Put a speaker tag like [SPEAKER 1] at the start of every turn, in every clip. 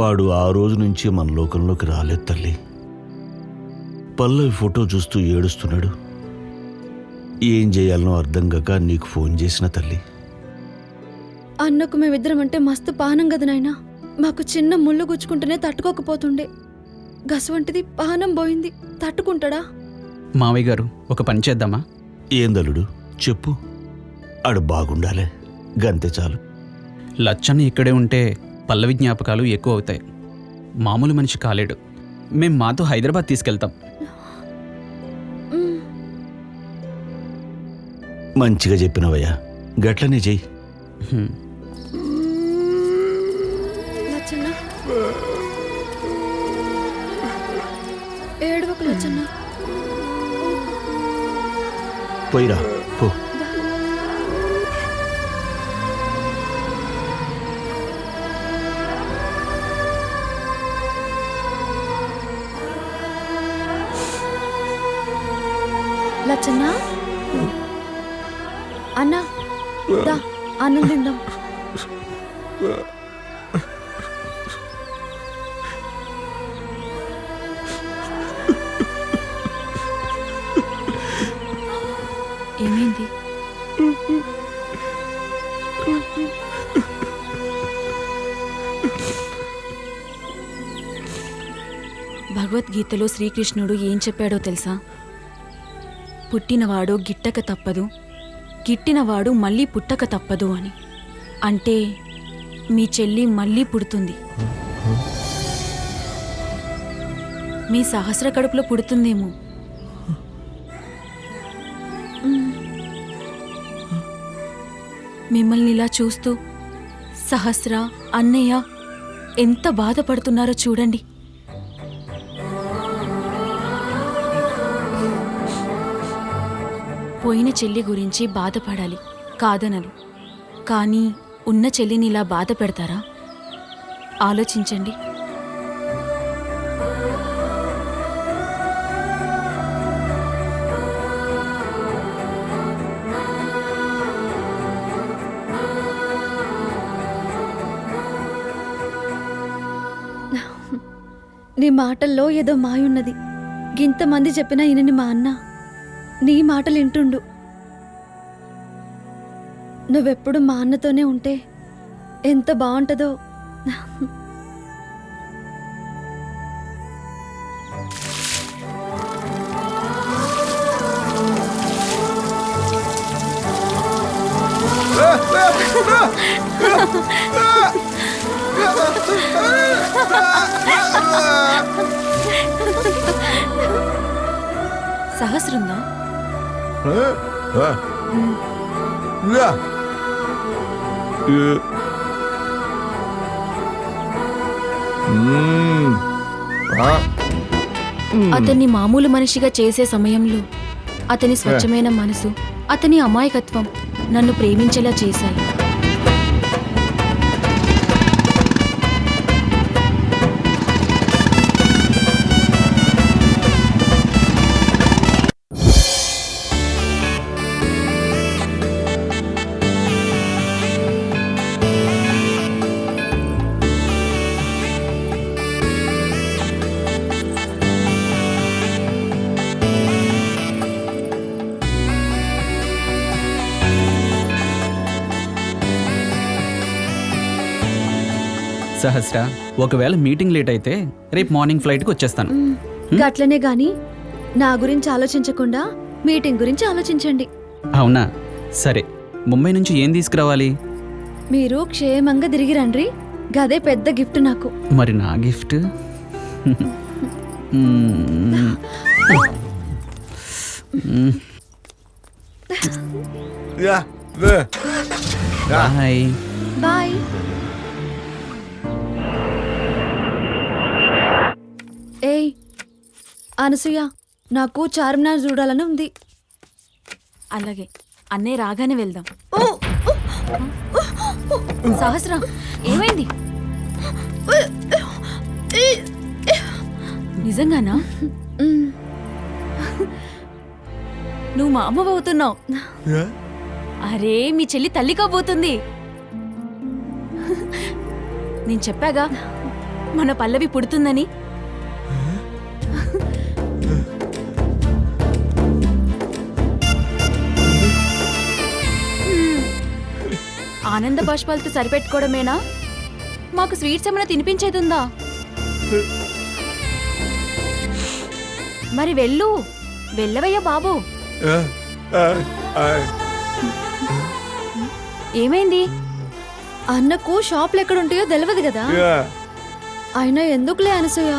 [SPEAKER 1] వాడు ఆ రోజు నుంచి మన లోకంలోకి రాలేదు తల్లి. పల్లవి ఫోటో చూస్తూ ఏడుస్తున్నాడు. ఏం చేయాలనో అర్థం కాక నీకు ఫోన్ చేసిన తల్లి.
[SPEAKER 2] అన్నకు మేమిద్దరం అంటే మస్తు పానం కదా నాయనా. మాకు చిన్న ముళ్ళు గుచ్చుకుంటేనే తట్టుకోకపోతుండే. గసవంటిది పానం పోయింది, తట్టుకుంటాడా?
[SPEAKER 3] మావయ్య గారు, ఒక పని చేద్దామా?
[SPEAKER 1] ఏందలుడు చెప్పు. ఆడు బాగుండాలే, గంతే చాలు.
[SPEAKER 3] లచ్చన్న ఇక్కడే ఉంటే పల్లవి జ్ఞాపకాలు ఎక్కువ అవుతాయి. మామూలు మనిషి కాలేడు. మేం మాతో హైదరాబాద్ తీసుకెళ్తాం.
[SPEAKER 1] మంచిగా చెప్పినవయ్యా, గట్లనే చెయ్యి.
[SPEAKER 2] లచ్చన్న, ఏడవకు లచ్చన్న.
[SPEAKER 1] పోయిరా పో.
[SPEAKER 2] లచ్చన్న, అన్నా దా అన్నం తిందాం. ఏమైంది?
[SPEAKER 4] భగవద్గీతలో శ్రీకృష్ణుడు ఏం చెప్పాడో తెలుసా? పుట్టినవాడు గిట్టక తప్పదు, గిట్టినవాడు మళ్ళీ పుట్టక తప్పదు అని. అంటే మీ చెల్లి మళ్ళీ పుడుతుంది. మీ సహస్ర కడుపులో పుడుతుందేమో. మిమ్మల్ని ఇలా చూస్తూ సహస్ర, అన్నయ్య ఎంత బాధపడుతున్నారో చూడండి. పోయిన చెల్లి గురించి బాధపడాలి, కాదనరు. కానీ ఉన్న చెల్లిని ఇలా బాధ పెడతారా? ఆలోచించండి.
[SPEAKER 2] నీ మాటల్లో ఏదో మాయున్నది. గింతమంది చెప్పినా ఈయనని మా అన్న. నీ మాటలు వింటుండు. నువ్వెప్పుడు మా అన్నతోనే ఉంటే ఎంత బాగుంటుందో.
[SPEAKER 4] సహస్రందా? అతన్ని మామూలు మనిషిగా చేసే సమయంలో అతని స్వచ్ఛమైన మనసు, అతని అమాయకత్వం నన్ను ప్రేమించేలా చేశాయి.
[SPEAKER 3] సహస్ర, ఒకవేళ మీటింగ్ లేట్ అయితే రేపు మార్నింగ్ ఫ్లైట్కి వచ్చేస్తాను.
[SPEAKER 2] గట్లనే గాని నా గురించి ఆలోచించకుండా మీటింగ్ గురించి ఆలోచించండి.
[SPEAKER 3] అవునా? సరే. ముంబై నుంచి ఏం తీసుకురావాలి?
[SPEAKER 2] మీరు క్షేమంగా తిరిగి రండి. గదే పెద్ద గిఫ్ట్ నాకు.
[SPEAKER 3] మరి నా గిఫ్ట్? బాయ్.
[SPEAKER 2] బాయ్. ఏయ్ అనసూయ, నాకు చార్మినార్ చూడాలని ఉంది.
[SPEAKER 4] అలాగే, అన్నయ్య రాగానే వెళ్దాం. సహస్ర, ఏమైంది? నిజంగానా? నువ్వు మా అమ్మ అవుతున్నావు. అరే, మీ చెల్లి తల్లి కాబోతుంది. నేను చెప్పాగా, మన పల్లవి పుడుతుందని. ఆనంద బాష్పాలతో సరిపెట్టుకోవడమేనా? మాకు స్వీట్స్ ఏమైనా తినిపించేదుందా? మరి వెళ్ళవయ్యా బాబు. ఏమైంది?
[SPEAKER 2] అన్నకు షాప్లు ఎక్కడుంటాయో తెలియదు కదా. అయినా ఎందుకులే అనసూయ.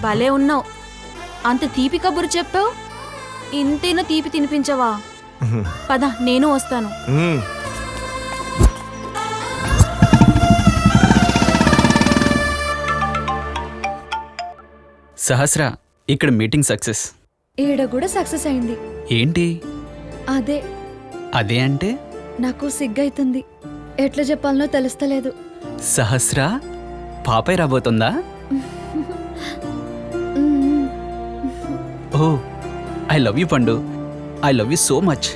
[SPEAKER 4] భలే ఉన్నావు. అంత తీపి కబురు చెప్పావు, ఇంతేనా తీపి తినిపించవా? పద, నేను వస్తాను.
[SPEAKER 3] సహస్ర, ఇక్కడ మీటింగ్ సక్సెస్.
[SPEAKER 2] ఈడ కూడా సక్సెస్ అయింది.
[SPEAKER 3] ఏంటి
[SPEAKER 2] అదే
[SPEAKER 3] అదే అంటే?
[SPEAKER 2] నాకు సిగ్గైతుంది. ఎట్లా చెప్పాలనో తెలుస్తలేదు.
[SPEAKER 3] సహస్ర పాపై రాబోతుందా?
[SPEAKER 2] మ్మ్.
[SPEAKER 3] ఓ, ఐ లవ్ యూ పండు. I love you so much.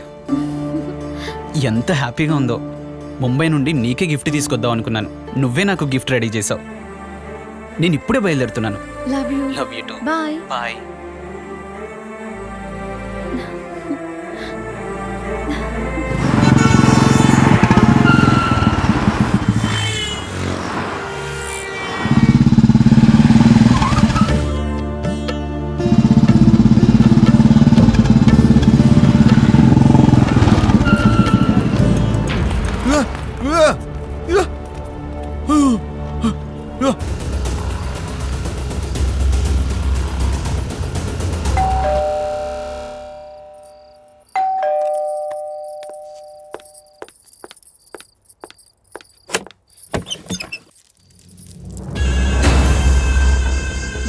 [SPEAKER 3] ఎంత హ్యాపీగా ఉందో. ముంబై నుండి నీకే గిఫ్ట్ తీసుకొద్దాం అనుకున్నాను. నువ్వే నాకు గిఫ్ట్ రెడీ చేసావు. నేను ఇప్పుడే బయలుదేరుతున్నాను.
[SPEAKER 2] Love you.
[SPEAKER 3] Love you too.
[SPEAKER 2] Bye.
[SPEAKER 3] Bye.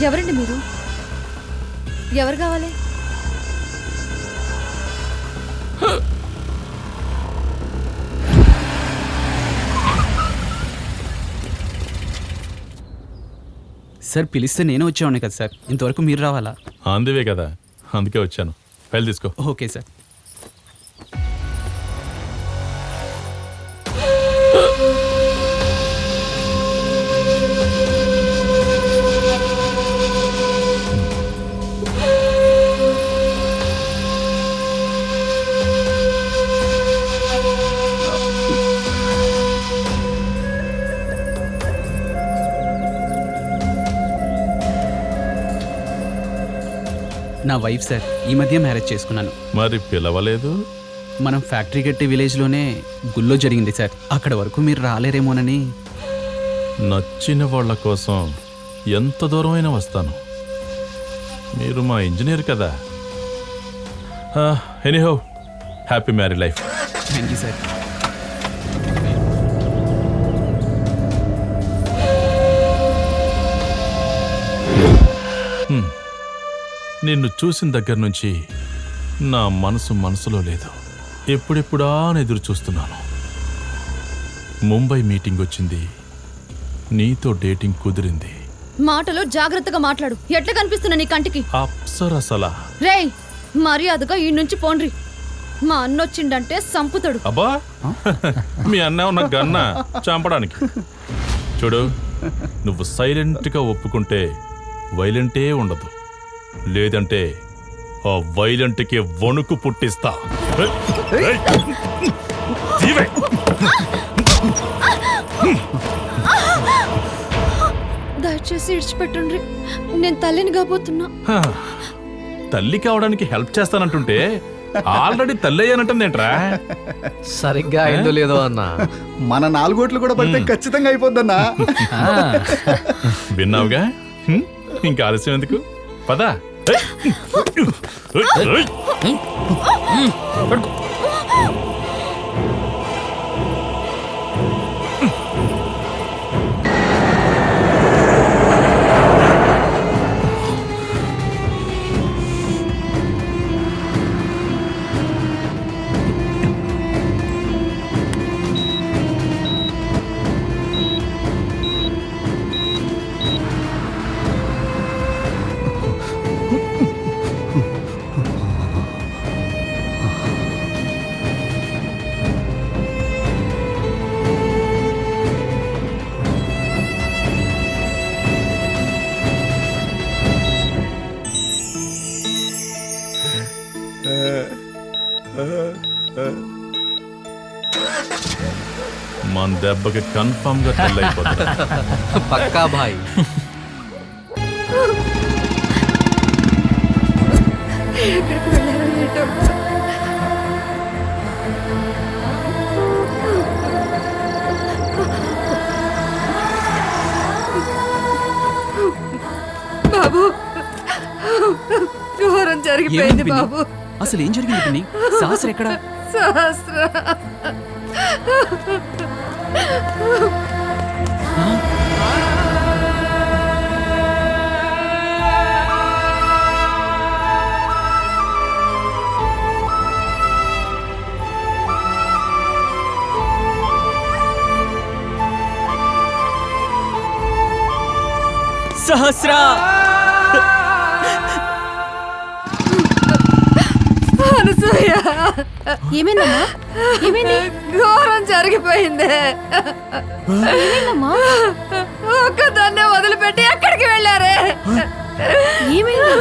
[SPEAKER 2] ఎవరండి మీరు? ఎవరు కావాలి?
[SPEAKER 3] సార్ పిలిస్తే నేను వచ్చేవాడిని కదా సార్. ఇంతవరకు మీరు రావాలా?
[SPEAKER 5] అందువే కదా, అందుకే వచ్చాను. ఫైల్ తీసుకో.
[SPEAKER 3] Okay sir. నా వైఫ్ సార్. ఈ మధ్య మ్యారేజ్ చేసుకున్నాను.
[SPEAKER 5] మరి పిలవలేదు?
[SPEAKER 3] మనం ఫ్యాక్టరీ గట్టి విలేజ్లోనే గుళ్ళో జరిగింది సార్. అక్కడ వరకు మీరు రాలేరేమోనని.
[SPEAKER 5] నచ్చిన వాళ్ళ కోసం ఎంత దూరమైనా వస్తాను. మీరు మా ఇంజనీర్ కదా. Anyhow, happy married life.
[SPEAKER 3] Thank you sir.
[SPEAKER 5] నిన్ను చూసిన దగ్గర నుంచి నా మనసులో లేదు. ఎప్పుడెప్పుడా అని ఎదురు చూస్తున్నాను. ముంబై మీటింగ్ వచ్చింది, నీతో డేటింగ్ కుదిరింది.
[SPEAKER 2] మాటలో జాగ్రత్తగా మాట్లాడు. ఎట్లా కనిపిస్తున్నా నీ కంటికి?
[SPEAKER 5] అప్సరసలా.
[SPEAKER 2] రేయ్, మర్యాదగా ఈ నుంచి పోండ్రి. మా అన్నొచ్చిండంటే సంపుతాడు.
[SPEAKER 5] అబ్బా, మీ అన్న ఉన్న గన్న చంపడానికి. చూడు, నువ్వు సైలెంట్గా ఒప్పుకుంటే వైలెంటే ఉండదు, లేదంటే ఆ వైలెంట్కి వణుకు పుట్టిస్తా.
[SPEAKER 2] దయచేసి ఇడిచిపెట్టుండ్రి. నేను తల్లిని కాబోతున్నా.
[SPEAKER 5] తల్లి కావడానికి హెల్ప్ చేస్తానంటుంటే ఆల్రెడీ తల్లి అయ్యానంటుందేంట్రా?
[SPEAKER 6] సరిగ్గా అయిందో లేదో అన్నా,
[SPEAKER 7] మన 4 ఓట్లు కూడా పడితే ఖచ్చితంగా అయిపోద్దన్నా.
[SPEAKER 5] విన్నావుగా, ఇంకా ఆలస్యం ఎందుకు? పదా. మన దెబ్బకి కన్ఫర్మ్ గా తల్లి అయిపోతుంది.
[SPEAKER 6] పక్కా భాయ్.
[SPEAKER 2] ఎక్కడికి వెళ్ళారో ఏంటో. బాబు ఘోరం జరిగిపోయింది
[SPEAKER 3] ఏమైంది పిన్ని?
[SPEAKER 2] బాబు.
[SPEAKER 3] అసలు ఏం జరిగింది పిన్ని? సహస్ర ఎక్కడ?
[SPEAKER 2] సహస్ర
[SPEAKER 3] సహస్ర
[SPEAKER 2] అనసూయ
[SPEAKER 4] ఏమైందమ్మా? ఏమైంది?
[SPEAKER 2] ఘోరం జరిగిపోయింది.
[SPEAKER 4] ఏమైందమ్మా?
[SPEAKER 2] ఒక్కదాన్నే వదిలిపెట్టి ఎక్కడికి వెళ్ళారే?
[SPEAKER 4] ఏమైంది?